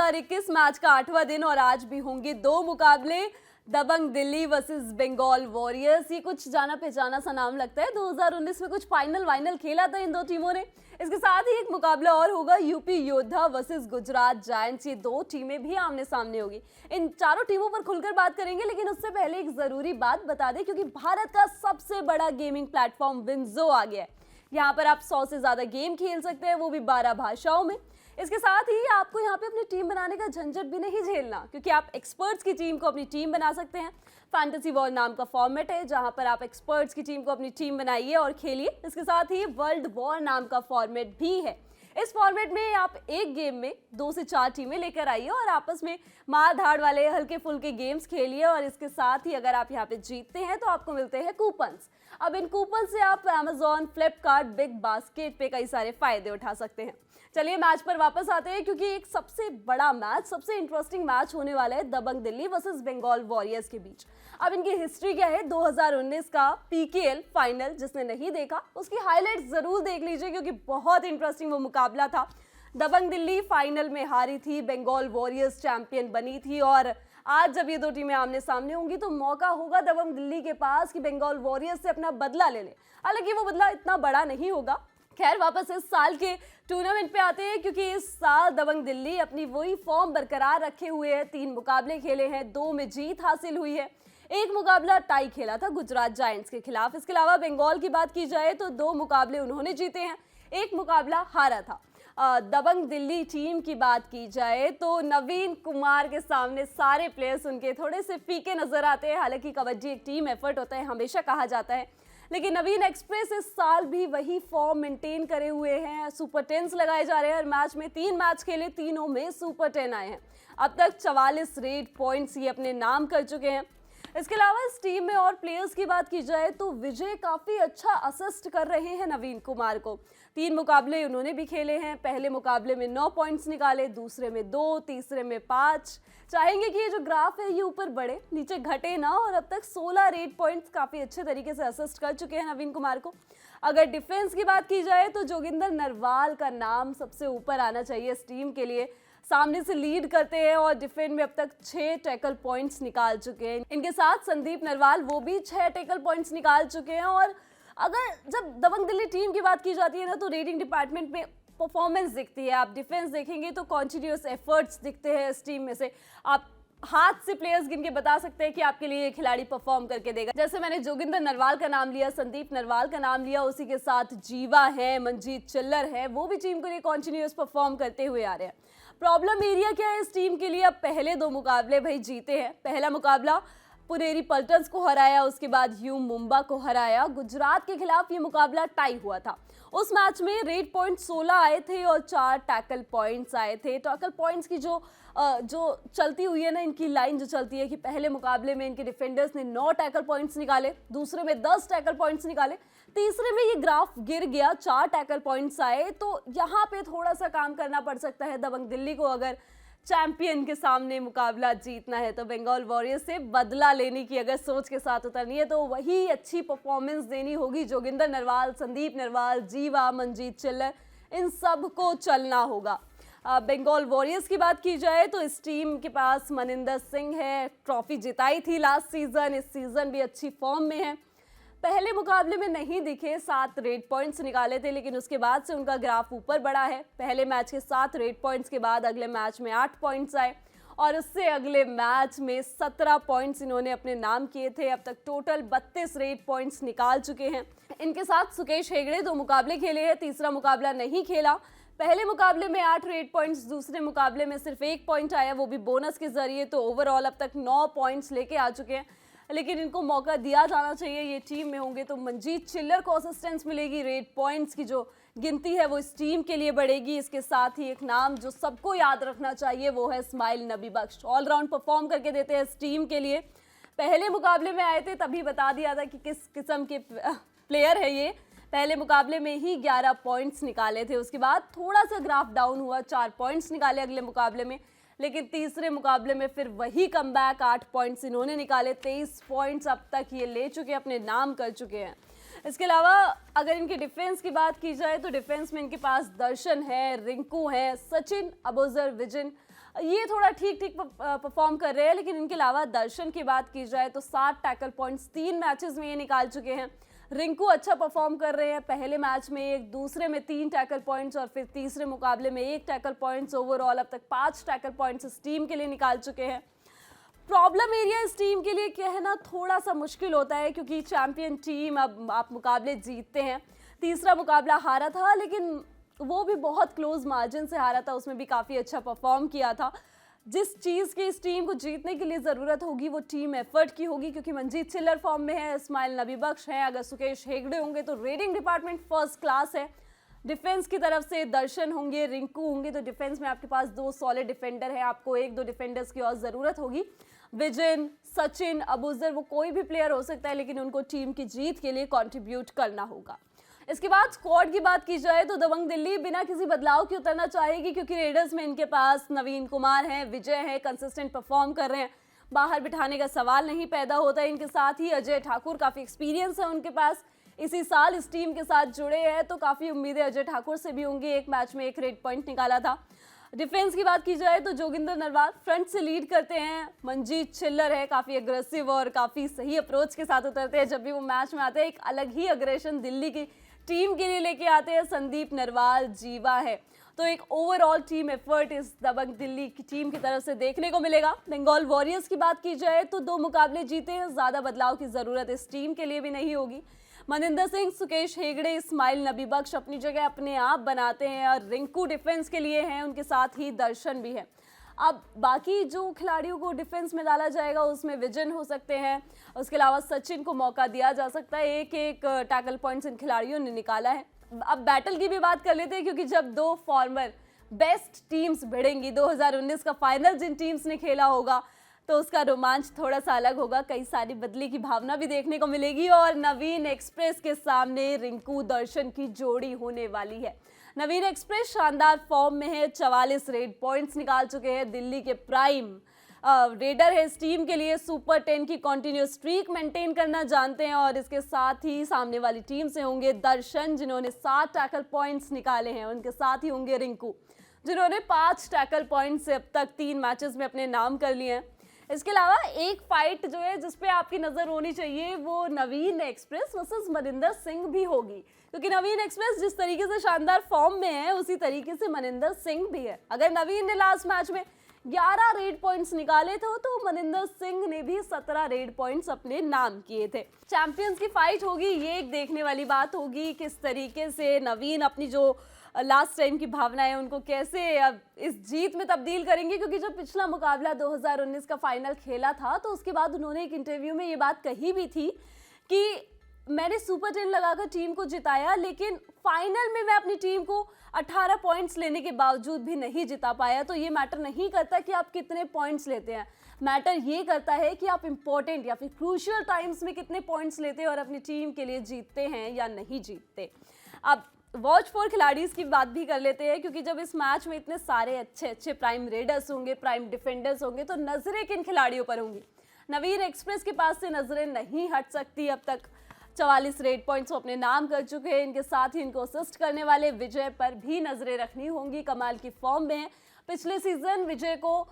2021 match का 8वां दिन और आज भी होंगे दो मुकाबले। दबंग दिल्ली वर्सेस बंगाल वॉरियर्स। ये कुछ जाना पहचाना सा नाम लगता है। 2019 में कुछ फाइनल खेला था इन दो टीमों ने। इसके साथ ही एक मुकाबला और होगा, यूपी योद्धा वर्सेस गुजरात जायंट्स। ये दो टीमें भी आमने सामने होगी। इन चारों टीमों पर खुलकर बात करेंगे, लेकिन उससे पहले एक जरूरी बात बता दें, क्योंकि भारत का सबसे बड़ा गेमिंग प्लेटफॉर्म विंजो आ गया है। यहाँ पर आप 100 से ज्यादा गेम खेल सकते हैं, वो भी 12 भाषाओं में। इसके साथ ही आपको यहाँ पे अपनी टीम बनाने का झंझट भी नहीं झेलना, क्योंकि आप एक्सपर्ट्स की टीम को अपनी टीम बना सकते हैं। फैंटेसी वॉर नाम का फॉर्मेट है, जहां पर आप एक्सपर्ट्स की टीम को अपनी टीम बनाइए और खेलिए। इसके साथ ही वर्ल्ड वॉर नाम का फॉर्मेट भी है। इस फॉर्मेट में आप एक गेम में 2 से 4 टीमें लेकर आइए और आपस में मार धाड़ वाले हल्के फुल्के गेम्स खेलिए। और इसके साथ ही अगर आप यहाँ पे जीतते हैं तो आपको मिलते हैं कूपन्स। अब इन कूपन से आप Amazon, फ्लिपकार्ट, बिग बास्केट पे कई सारे फायदे उठा सकते हैं। चलिए मैच पर वापस आते हैं, क्योंकि एक सबसे बड़ा मैच, सबसे इंटरेस्टिंग मैच होने वाला है दबंग दिल्ली वर्सेस बंगाल वॉरियर्स के बीच। अब इनकी हिस्ट्री क्या है? 2019 का PKL फाइनल, जिसने नहीं देखा उसकी हाईलाइट्स जरूर देख लीजिए, क्योंकि बहुत इंटरेस्टिंग वो मुकाबला था। दबंग दिल्ली फाइनल में हारी थी, बंगाल वॉरियर्स चैंपियन बनी थी। और आज जब ये दो टीमें आमने सामने होंगी तो मौका होगा दबंग दिल्ली के पास कि बंगाल वॉरियर्स से अपना बदला ले ले। हालांकि वो बदला इतना बड़ा नहीं होगा। खैर, वापस इस साल के टूर्नामेंट पे आते हैं, क्योंकि इस साल दबंग दिल्ली अपनी वही फॉर्म बरकरार रखे हुए है। 3 मुकाबले खेले हैं, 2 में जीत हासिल हुई है। एक मुकाबला टाई खेला था गुजरात जायंट्स के खिलाफ। इसके अलावा बंगाल की बात की जाए तो 2 मुकाबले उन्होंने जीते हैं, एक मुकाबला हारा था। दबंग दिल्ली टीम की बात की जाए तो नवीन कुमार के सामने सारे प्लेयर्स उनके थोड़े से फीके नजर आते हैं। हालांकि कबड्डी एक टीम एफर्ट होता है, हमेशा कहा जाता है, लेकिन नवीन एक्सप्रेस इस साल भी वही फॉर्म मेंटेन करे हुए हैं। सुपर 10s लगाए जा रहे हैं हर मैच में। 3 मैच खेले, तीनों में सुपर 10 आए हैं। अब तक 44 रेड पॉइंट्स ये अपने नाम कर चुके हैं। इसके अलावा इस टीम में और प्लेयर्स की बात की जाए तो विजय काफी अच्छा असिस्ट कर रहे हैं नवीन कुमार को। 3 मुकाबले उन्होंने भी खेले हैं। पहले मुकाबले में 9 पॉइंट्स निकाले, दूसरे में 2, तीसरे में 5। चाहेंगे कि ये जो ग्राफ है ये ऊपर बढ़े, नीचे घटे ना। और अब तक 16 रेड पॉइंट्स काफी अच्छे तरीके से असिस्ट कर चुके हैं नवीन कुमार को। अगर डिफेंस की बात की जाए तो जोगिंदर नरवाल का नाम सबसे ऊपर आना चाहिए इस टीम के लिए। सामने से लीड करते हैं और डिफेंड में अब तक 6 टैकल पॉइंट्स निकाल चुके हैं। इनके साथ संदीप नरवाल, वो भी 6 टैकल पॉइंट्स निकाल चुके हैं। और अगर जब दबंग दिल्ली टीम की बात की जाती है ना, तो रेटिंग डिपार्टमेंट में परफॉर्मेंस दिखती है। आप डिफेंस देखेंगे तो कॉन्टिन्यूस एफर्ट्स दिखते हैं इस टीम में से। आप हाथ से प्लेयर्स गिन के बता सकते हैं कि आपके लिए ये खिलाड़ी परफॉर्म करके देगा। जैसे मैंने जोगिंदर नरवाल का नाम लिया, संदीप नरवाल का नाम लिया, उसी के साथ जीवा है, मंजीत चिल्लर है, वो भी टीम के लिए कॉन्टिन्यूस परफॉर्म करते हुए आ रहे हैं। प्रॉब्लम एरिया क्या है इस टीम के लिए? अब पहले 2 मुकाबले भाई जीते हैं। पहला मुकाबला पुनेरी पल्टन्स को हराया, उसके बाद यू मुंबा को हराया। गुजरात के खिलाफ ये मुकाबला टाई हुआ था। उस मैच में रेड पॉइंट 16 आए थे और 4 टैकल पॉइंट्स आए थे। टैकल पॉइंट्स की जो चलती हुई है ना, इनकी लाइन जो चलती है कि पहले मुकाबले में इनके डिफेंडर्स ने 9 टैकल पॉइंट्स निकाले, दूसरे में 10 टैकल पॉइंट्स निकाले, तीसरे में ये ग्राफ गिर गया, 4 टैकल पॉइंट्स आए। तो यहाँ पे थोड़ा सा काम करना पड़ सकता है दबंग दिल्ली को। अगर चैंपियन के सामने मुकाबला जीतना है तो बंगाल वॉरियर्स से बदला लेने की अगर सोच के साथ उतरनी है तो वही अच्छी परफॉर्मेंस देनी होगी। जोगिंदर नरवाल, संदीप नरवाल, जीवा, मंजीत चिल्लर, इन सब को चलना होगा। बंगाल वॉरियर्स की बात की जाए तो इस टीम के पास मनिंदर सिंह है, ट्रॉफी जिताई थी लास्ट सीजन, इस सीजन भी अच्छी फॉर्म में है। पहले मुकाबले में नहीं दिखे, 7 रेड पॉइंट्स निकाले थे, लेकिन उसके बाद से उनका ग्राफ ऊपर बढ़ा है। पहले मैच के 7 रेड पॉइंट्स के बाद अगले मैच में 8 पॉइंट्स आए और उससे अगले मैच में 17 पॉइंट्स इन्होंने अपने नाम किए थे। अब तक टोटल 32 रेड पॉइंट्स निकाल चुके हैं। इनके साथ सुकेश हेगड़े 2 मुकाबले खेले हैं, तीसरा मुकाबला नहीं खेला। पहले मुकाबले में 8 रेड पॉइंट्स, दूसरे मुकाबले में सिर्फ 1 पॉइंट आया, वो भी बोनस के जरिए। तो ओवरऑल अब तक 9 पॉइंट्स लेके आ चुके हैं, लेकिन इनको मौका दिया जाना चाहिए। ये टीम में होंगे तो मंजीत चिल्लर को असिस्टेंस मिलेगी, रेड पॉइंट्स की जो गिनती है वो इस टीम के लिए बढ़ेगी। इसके साथ ही एक नाम जो सबको याद रखना चाहिए वो है इस्माइल नबी बख्श। ऑलराउंड परफॉर्म करके देते हैं इस टीम के लिए। पहले मुकाबले में आए थे तभी बता दिया था कि किस किस्म के प्लेयर है ये। पहले मुकाबले में ही 11 पॉइंट्स निकाले थे, उसके बाद थोड़ा सा ग्राफ डाउन हुआ, 4 पॉइंट्स निकाले अगले मुकाबले में। लेकिन तीसरे मुकाबले में फिर वही कमबैक, 8 पॉइंट्स इन्होंने निकाले, 23 पॉइंट्स अब तक ये ले चुके, अपने नाम कर चुके हैं। इसके अलावा अगर इनके डिफेंस की बात की जाए तो डिफेंस में इनके पास दर्शन है, रिंकू है, सचिन, अबूजर, विजन, ये थोड़ा ठीक ठीक परफॉर्म कर रहे हैं। लेकिन इनके अलावा दर्शन की बात की जाए तो 7 टैकल पॉइंट्स 3 मैचेस में ये निकाल चुके हैं। रिंकू अच्छा परफॉर्म कर रहे हैं, पहले मैच में 1, दूसरे में 3 टैकल पॉइंट्स और फिर तीसरे मुकाबले में 1 टैकल पॉइंट्स। ओवरऑल अब तक 5 टैकल पॉइंट्स इस टीम के लिए निकाल चुके हैं। प्रॉब्लम एरिया इस टीम के लिए कहना थोड़ा सा मुश्किल होता है क्योंकि चैंपियन टीम, अब आप मुकाबले जीतते हैं। तीसरा मुकाबला हारा था लेकिन वो भी बहुत क्लोज मार्जिन से हारा था, उसमें भी काफ़ी अच्छा परफॉर्म किया था। जिस चीज़ की इस टीम को जीतने के लिए ज़रूरत होगी वो टीम एफर्ट की होगी, क्योंकि मनजीत चिल्लर फॉर्म में है, इस्माइल नबी बख्श हैं, अगर सुकेश हेगड़े होंगे तो रेडिंग डिपार्टमेंट फर्स्ट क्लास है। डिफेंस की तरफ से दर्शन होंगे, रिंकू होंगे, तो डिफेंस में आपके पास 2 सॉलिड डिफेंडर हैं, आपको 1-2 डिफेंडर्स की और ज़रूरत होगी। विजन, सचिन, अबूजर, वो कोई भी प्लेयर हो सकता है लेकिन उनको टीम की जीत के लिए कंट्रीब्यूट करना होगा। इसके बाद स्क्वाड की बात की जाए तो दबंग दिल्ली बिना किसी बदलाव के उतरना चाहेगी, क्योंकि रेडर्स में इनके पास नवीन कुमार हैं, विजय है, कंसिस्टेंट परफॉर्म कर रहे हैं, बाहर बिठाने का सवाल नहीं पैदा होता है। इनके साथ ही अजय ठाकुर, काफ़ी एक्सपीरियंस है उनके पास, इसी साल इस टीम के साथ जुड़े हैं, तो काफ़ी उम्मीदें अजय ठाकुर से भी होंगी। एक मैच में 1 रेड पॉइंट निकाला था। डिफेंस की बात की जाए तो जोगिंदर नरवाल फ्रंट से लीड करते हैं, मनजीत चिल्लर है, काफ़ी एग्रेसिव और काफ़ी सही अप्रोच के साथ उतरते हैं। जब भी वो मैच में आते हैं एक अलग ही अग्रेशन दिल्ली की टीम के लिए लेके आते हैं। संदीप नरवाल, जीवा है, तो एक ओवरऑल टीम एफर्ट इस दबंग दिल्ली की टीम की तरफ से देखने को मिलेगा। बंगाल वॉरियर्स की बात की जाए तो 2 मुकाबले जीते हैं, ज़्यादा बदलाव की ज़रूरत इस टीम के लिए भी नहीं होगी। मनिंदर सिंह, सुकेश हेगड़े, इस्माइल नबी बख्श अपनी जगह अपने आप बनाते हैं और रिंकू डिफेंस के लिए हैं, उनके साथ ही दर्शन भी है। अब बाकी जो खिलाड़ियों को डिफेंस में डाला जाएगा उसमें विजन हो सकते हैं, उसके अलावा सचिन को मौका दिया जा सकता है, 1-1 टैकल पॉइंट्स इन खिलाड़ियों ने निकाला है। अब बैटल की भी बात कर लेते हैं, क्योंकि जब 2 फॉर्मर बेस्ट टीम्स भिड़ेंगी, 2019 का फाइनल जिन टीम्स ने खेला होगा तो उसका रोमांच थोड़ा सा अलग होगा, कई सारी बदली की भावना भी देखने को मिलेगी और नवीन एक्सप्रेस के सामने रिंकू दर्शन की जोड़ी होने वाली है। नवीन एक्सप्रेस शानदार फॉर्म में है, 44 रेड पॉइंट्स निकाल चुके हैं, दिल्ली के प्राइम रेडर है, इस टीम के लिए सुपर 10 की कंटिन्यूस स्ट्रीक मेंटेन करना जानते हैं। और इसके साथ ही सामने वाली टीम से होंगे दर्शन, जिन्होंने 7 टैकल पॉइंट्स निकाले हैं, उनके साथ ही होंगे रिंकू, जिन्होंने 5 टैकल पॉइंट्स से अब तक 3 मैचेस में अपने नाम कर लिए हैं। इसके अलावा एक फाइट जो है जिसपे आपकी नजर होनी चाहिए वो नवीन एक्सप्रेस वर्सेस मनिंदर सिंह भी होगी, क्योंकि नवीन एक्सप्रेस जिस तरीके से शानदार फॉर्म में है उसी तरीके से मनिंदर सिंह भी है। अगर नवीन ने लास्ट मैच में 11 रेड पॉइंट्स निकाले थे तो मनिंदर सिंह ने भी 17 रेड पॉइंट्स अपने नाम किए थे। चैंपियंस की फाइट होगी, ये एक देखने वाली बात होगी, किस तरीके से नवीन अपनी जो लास्ट टाइम की भावना है उनको कैसे अब इस जीत में तब्दील करेंगे। क्योंकि जब पिछला मुकाबला 2019 का फाइनल खेला था तो उसके बाद उन्होंने एक इंटरव्यू में ये बात कही भी थी कि मैंने सुपर 10 लगाकर टीम को जिताया, लेकिन फाइनल में मैं अपनी टीम को 18 पॉइंट्स लेने के बावजूद भी नहीं जिता पाया। तो ये मैटर नहीं करता कि आप कितने पॉइंट्स लेते हैं, मैटर ये करता है कि आप इंपॉर्टेंट या फिर क्रूशियल टाइम्स में कितने पॉइंट्स लेते हैं और अपनी टीम के लिए जीतते हैं या नहीं जीतते। अब वॉच फॉर खिलाड़ीज की बात भी कर लेते हैं, क्योंकि जब इस मैच में इतने सारे अच्छे अच्छे प्राइम रेडर्स होंगे, प्राइम डिफेंडर्स होंगे, तो नजरें किन खिलाड़ियों पर होंगी। नवीन एक्सप्रेस के पास से नजरें नहीं हट सकती। अब तक 44 रेड पॉइंट्स अपने नाम कर चुके हैं, इनके साथ ही इनको असिस्ट करने वाले विजय पर भी नजरें रखनी होंगी, कमाल की फॉर्म में है। पिछले सीजन विजय को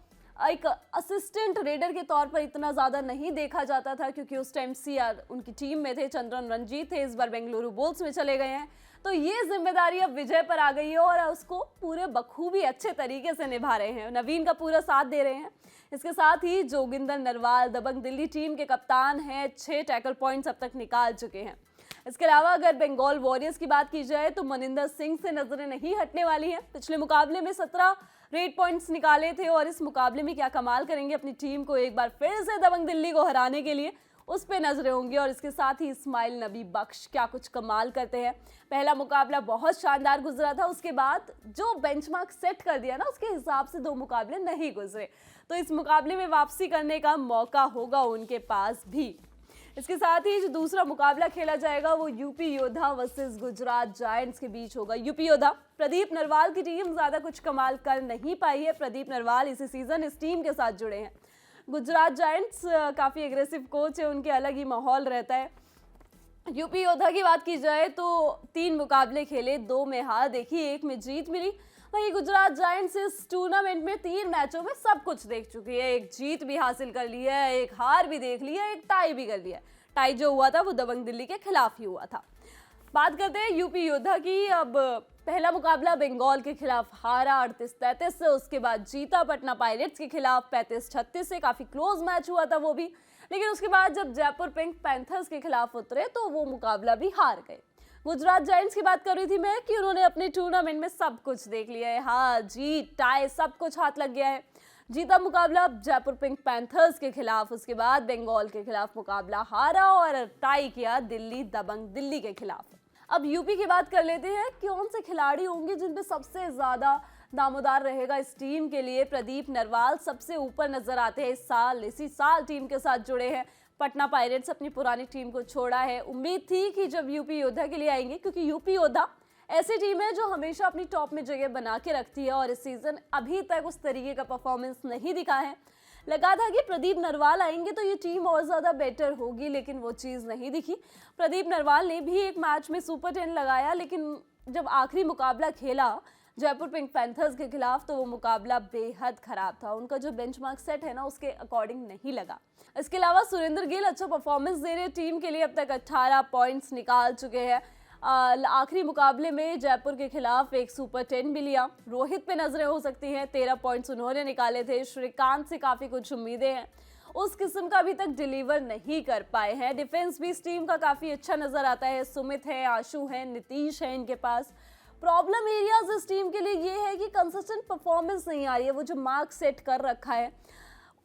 एक असिस्टेंट रेडर के तौर पर इतना ज़्यादा नहीं देखा जाता था, क्योंकि उस टाइम सीआर उनकी टीम में थे, चंद्रन रंजीत थे, इस बार बेंगलुरु बुल्स में चले गए हैं। तो ये जिम्मेदारी अब विजय पर आ गई है और उसको पूरे बखूबी अच्छे तरीके से निभा रहे हैं, नवीन का पूरा साथ दे रहे हैं। इसके साथ ही जोगिंदर नरवाल दबंग दिल्ली टीम के कप्तान हैं, 6 टैकल पॉइंट्स अब तक निकाल चुके हैं। इसके अलावा अगर बंगाल वॉरियर्स की बात की जाए तो मनिंदर सिंह से नजरें नहीं हटने वाली हैं। पिछले मुकाबले में 17 रेड पॉइंट्स निकाले थे और इस मुकाबले में क्या कमाल करेंगे अपनी टीम को एक बार फिर से दबंग दिल्ली को हराने के लिए, उस पे नजरें होंगी। और इसके साथ ही इस्माइल नबी बख्श क्या कुछ कमाल करते हैं। पहला मुकाबला बहुत शानदार गुजरा था, उसके बाद जो बेंचमार्क सेट कर दिया ना उसके हिसाब से 2 मुकाबले नहीं गुजरे, तो इस मुकाबले में वापसी करने का मौका होगा उनके पास भी। इसके साथ ही जो दूसरा मुकाबला खेला जाएगा वो यूपी योद्धा वर्सेस गुजरात जायंट्स के बीच होगा। यूपी योद्धा प्रदीप नरवाल की टीम ज़्यादा कुछ कमाल कर नहीं पाई है, प्रदीप नरवाल इसी सीजन इस टीम के साथ जुड़े हैं। गुजरात जायंट्स काफ़ी एग्रेसिव कोच है, उनके अलग ही माहौल रहता है। यूपी योद्धा की बात की जाए तो 3 मुकाबले खेले, 2 में हार देखी, 1 में जीत मिली। वहीं गुजरात जायंट्स इस टूर्नामेंट में 3 मैचों में सब कुछ देख चुकी है। एक जीत भी हासिल कर ली है, एक हार भी देख ली है, एक टाई भी कर लिया है। टाई जो हुआ था वो दबंग दिल्ली के खिलाफ ही हुआ था। बात करते हैं यूपी योद्धा की। अब पहला मुकाबला बंगाल के खिलाफ हारा 38-33 से, उसके बाद जीता पटना पायरेट्स के खिलाफ 35-36 से। काफी क्लोज मैच हुआ था वो भी, लेकिन उसके बाद जब जयपुर पिंक पैंथर्स के खिलाफ उतरे तो वो मुकाबला भी हार गए। गुजरात जायंट्स की बात कर रही थी मैं कि उन्होंने अपने टूर्नामेंट में सब कुछ देख लिया है। हार जीत टाई सब कुछ हाथ लग गया है। जीता मुकाबला जयपुर पिंक पैंथर्स के खिलाफ, उसके बाद बंगाल के खिलाफ मुकाबला हारा और टाई किया दिल्ली दबंग दिल्ली के खिलाफ। अब यूपी की बात कर लेते हैं। कौन से खिलाड़ी होंगे जिन पे सबसे ज्यादा दामोदार रहेगा इस टीम के लिए? प्रदीप नरवाल सबसे ऊपर नजर आते हैं इस साल। इसी साल टीम के साथ जुड़े हैं। पटना पायरेट्स अपनी पुरानी टीम को छोड़ा है। उम्मीद थी कि जब यूपी योद्धा के लिए आएंगे, क्योंकि यूपी योद्धा ऐसी टीम है जो हमेशा अपनी टॉप में जगह बना के रखती है और इस सीजन अभी तक उस तरीके का परफॉर्मेंस नहीं दिखा है। लगा था कि प्रदीप नरवाल आएंगे तो ये टीम और ज्यादा बेटर होगी, लेकिन वो चीज नहीं दिखी। प्रदीप नरवाल ने भी एक मैच में सुपर 10 लगाया, लेकिन जब आखिरी मुकाबला खेला जयपुर पिंक पैंथर्स के खिलाफ तो वो मुकाबला बेहद खराब था। उनका जो बेंचमार्क सेट है ना, उसके अकॉर्डिंग नहीं लगा। इसके अलावा सुरेंद्र गिल अच्छा परफॉर्मेंस दे रहे टीम के लिए। अब तक 18 पॉइंट्स निकाल चुके हैं। आखिरी मुकाबले में जयपुर के खिलाफ एक सुपर 10 भी लिया। रोहित पे नजरें हो सकती हैं, 13 पॉइंट्स उन्होंने निकाले थे। श्रीकांत से काफी कुछ उम्मीदें हैं, उस किस्म का अभी तक डिलीवर नहीं कर पाए हैं। डिफेंस भी इस टीम का काफी अच्छा नजर आता है। सुमित है, आशु है, नीतीश है इनके पास। प्रॉब्लम एरियाज इस टीम के लिए ये है कि कंसिस्टेंट परफॉर्मेंस नहीं आ रही है। वो जो मार्क सेट कर रखा है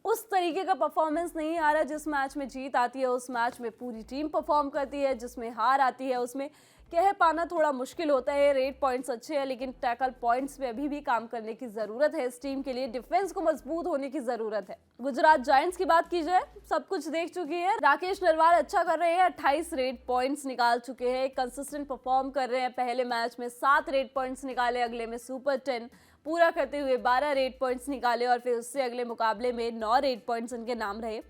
उस तरीके का परफॉर्मेंस नहीं आ रहा। जिस मैच में जीत आती है उस मैच में पूरी टीम परफॉर्म करती है, जिसमें हार आती है उसमें कह पाना थोड़ा मुश्किल होता है। रेट पॉइंट्स अच्छे हैं, लेकिन टैकल पॉइंट्स पे अभी भी काम करने की जरूरत है इस टीम के लिए। डिफेंस को मजबूत होने की जरूरत है। गुजरात जायंट्स की बात की जाए, सब कुछ देख चुकी है। राकेश नरवाल अच्छा कर रहे हैं, 28 रेट पॉइंट्स निकाल चुके हैं, कंसिस्टेंट परफॉर्म कर रहे हैं। पहले मैच में 7 रेट पॉइंट्स निकाले, अगले में सुपर 10 पूरा करते हुए 12 रेट पॉइंट्स निकाले और फिर उससे अगले मुकाबले में 9 रेट पॉइंट्स इनके नाम रहे।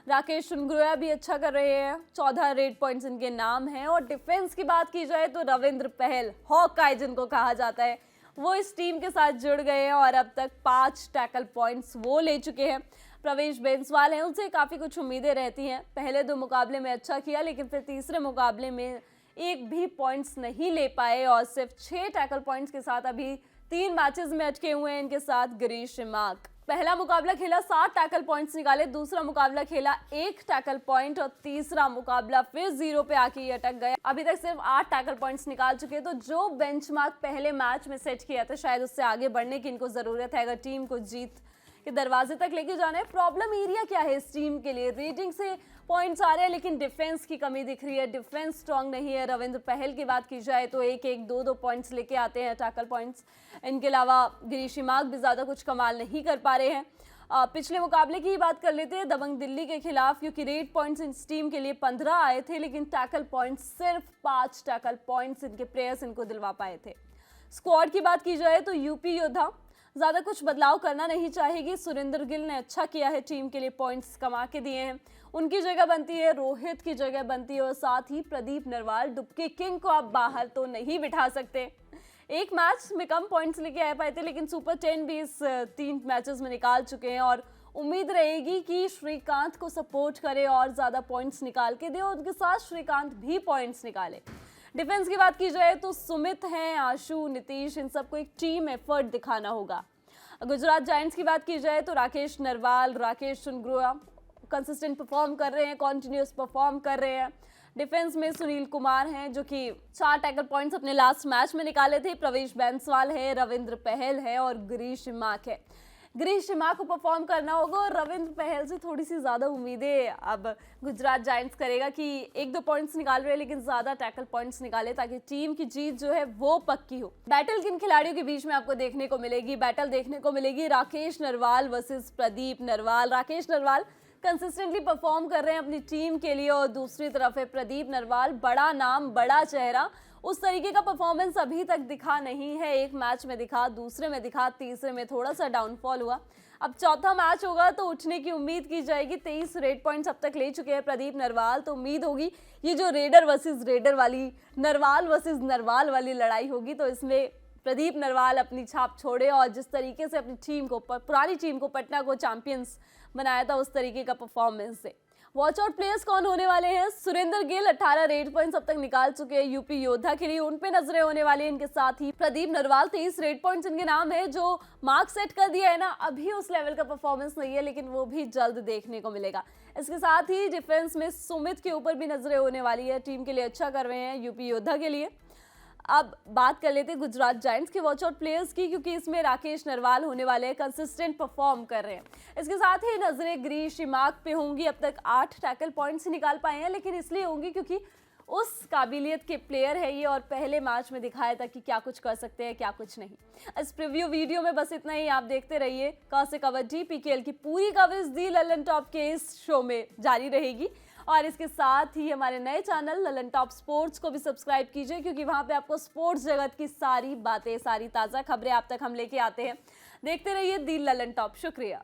राकेश चुनग्रोया भी अच्छा कर रहे हैं, 14 रेट पॉइंट्स इनके नाम हैं। और डिफेंस की बात की जाए तो रविंद्र पहल, हॉकाई जिनको कहा जाता है, वो इस टीम के साथ जुड़ गए हैं और अब तक 5 टैकल पॉइंट्स वो ले चुके हैं। प्रवेश बेंसवाल हैं, उनसे काफ़ी कुछ उम्मीदें रहती हैं। पहले 2 मुकाबले में अच्छा किया, लेकिन फिर तीसरे मुकाबले में एक भी पॉइंट्स नहीं ले पाए और सिर्फ 6 टैकल पॉइंट्स के साथ अभी 3 मैचेस में अटके हुए हैं इनके साथ गिरीश मार्क। पहला मुकाबला खेला 7 टैकल पॉइंट्स निकाले, दूसरा मुकाबला खेला 1 टैकल पॉइंट और तीसरा मुकाबला फिर 0 पे आके ये अटक गया। अभी तक सिर्फ 8 टैकल पॉइंट्स निकाल चुके, तो जो बेंचमार्क पहले मैच में सेट किया था शायद उससे आगे बढ़ने की इनको जरूरत है अगर टीम को जीत के दरवाजे तक लेके जाना है। प्रॉब्लम एरिया क्या है इस टीम के लिए? रेटिंग से पॉइंट्स आ रहे हैं, लेकिन डिफेंस की कमी दिख रही है। डिफेंस स्ट्रांग नहीं है। रविंद्र पहल की बात की जाए तो 1-1, 2-2 पॉइंट्स लेके आते हैं टैकल पॉइंट्स। इनके अलावा गिरीश मार्क भी ज़्यादा कुछ कमाल नहीं कर पा रहे हैं। पिछले मुकाबले की बात कर लेते हैं दबंग दिल्ली के खिलाफ, क्योंकि रेट पॉइंट्स इस टीम के लिए 15 आए थे, लेकिन टैकल पॉइंट्स सिर्फ 5 टैकल पॉइंट्स इनके प्लेयर्स इनको दिलवा पाए थे। स्क्वाड की बात की जाए तो यूपी योद्धा ज़्यादा कुछ बदलाव करना नहीं चाहेगी। सुरेंद्र गिल ने अच्छा किया है, टीम के लिए पॉइंट्स कमा के दिए हैं। उनकी जगह बनती है, रोहित की जगह बनती है और साथ ही प्रदीप नरवाल। डुबकी किंग को आप बाहर तो नहीं बिठा सकते। एक मैच में कम पॉइंट्स लेके आ पाए थे, लेकिन सुपर 10 भी इस 3 मैचेस में निकाल चुके हैं और उम्मीद रहेगी कि श्रीकांत को सपोर्ट करे और ज़्यादा पॉइंट्स निकाल के दे और उनके साथ श्रीकांत भी पॉइंट्स निकाले। डिफेंस की बात की जाए तो सुमित हैं, आशु, नीतीश, इन सबको एक टीम एफर्ट दिखाना होगा। गुजरात जायंट्स की बात की जाए तो राकेश नरवाल, राकेश चुनग्रोया कंसिस्टेंट परफॉर्म कर रहे हैं, कॉन्टिन्यूस परफॉर्म कर रहे हैं। डिफेंस में सुनील कुमार हैं जो कि 4 टैकल पॉइंट्स अपने लास्ट मैच में निकाले थे। प्रवेश बेंसवाल है, रविंद्र पहल है और गिरीश मार्क है। गिरीश मार्क को परफॉर्म करना होगा और रविंद्र पहल से थोड़ी सी ज़्यादा उम्मीदें अब गुजरात जायंट्स करेगा कि 1-2 पॉइंट्स निकाल रहे हैं, लेकिन ज़्यादा टैकल पॉइंट्स निकाले ताकि टीम की जीत जो है वो पक्की हो। बैटल किन खिलाड़ियों के बीच में आपको देखने को मिलेगी? बैटल देखने को मिलेगी Rakesh Narwal versus Pradeep Narwal. Rakesh Narwal consistently perform कर रहे हैं अपनी टीम के लिए और दूसरी तरफ है प्रदीप नरवाल, बड़ा नाम, बड़ा चेहरा। उस तरीके का परफॉर्मेंस अभी तक दिखा नहीं है। एक मैच में दिखा, दूसरे में दिखा, तीसरे में थोड़ा सा डाउनफॉल हुआ। अब चौथा मैच होगा तो उठने की उम्मीद की जाएगी। 23 रेड पॉइंट्स अब तक ले चुके हैं प्रदीप नरवाल, तो उम्मीद होगी ये जो रेडर वर्सेस रेडर वाली, नरवाल वर्सेस नरवाल वाली लड़ाई होगी, तो इसमें प्रदीप नरवाल अपनी छाप छोड़े और जिस तरीके से अपनी टीम को, पुरानी टीम को, पटना को चैंपियंस बनाया था, उस तरीके का परफॉर्मेंस दे। वॉच आउट प्लेयर्स कौन होने वाले हैं? सुरेंद्र गिल 18 रेड पॉइंट्स अब तक निकाल चुके हैं यूपी योद्धा के लिए, उन पे नजरें होने वाली हैं। इनके साथ ही प्रदीप नरवाल 23 रेड पॉइंट्स इनके नाम है। जो मार्क सेट कर दिया है ना, अभी उस लेवल का परफॉर्मेंस नहीं है, लेकिन वो भी जल्द देखने को मिलेगा। इसके साथ ही डिफेंस में सुमित के ऊपर भी नजरें होने वाली है, टीम के लिए अच्छा कर रहे हैं यूपी योद्धा के लिए। अब बात कर लेते हैं गुजरात जायंट्स के वॉच आउट प्लेयर्स की, क्योंकि इसमें राकेश नरवाल होने वाले हैं, कंसिस्टेंट परफॉर्म कर रहे हैं। इसके साथ ही नजरें ग्रीश इमाक पे होंगी। अब तक 8 टैकल पॉइंट्स ही निकाल पाए हैं, लेकिन इसलिए होंगी क्योंकि उस काबिलियत के प्लेयर है ये, और पहले मैच में दिखाया था कि क्या कुछ कर सकते हैं, क्या कुछ नहीं। इस प्रीव्यू वीडियो में बस इतना ही। आप देखते रहिए क से कबड्डी। पीकेएल की पूरी कवरेज दी ललन टॉप के इस शो में जारी रहेगी, और इसके साथ ही हमारे नए चैनल ललन टॉप स्पोर्ट्स को भी सब्सक्राइब कीजिए, क्योंकि वहां पे आपको स्पोर्ट्स जगत की सारी बातें, सारी ताज़ा खबरें आप तक हम लेके आते हैं। देखते रहिए दी ललन टॉप। शुक्रिया।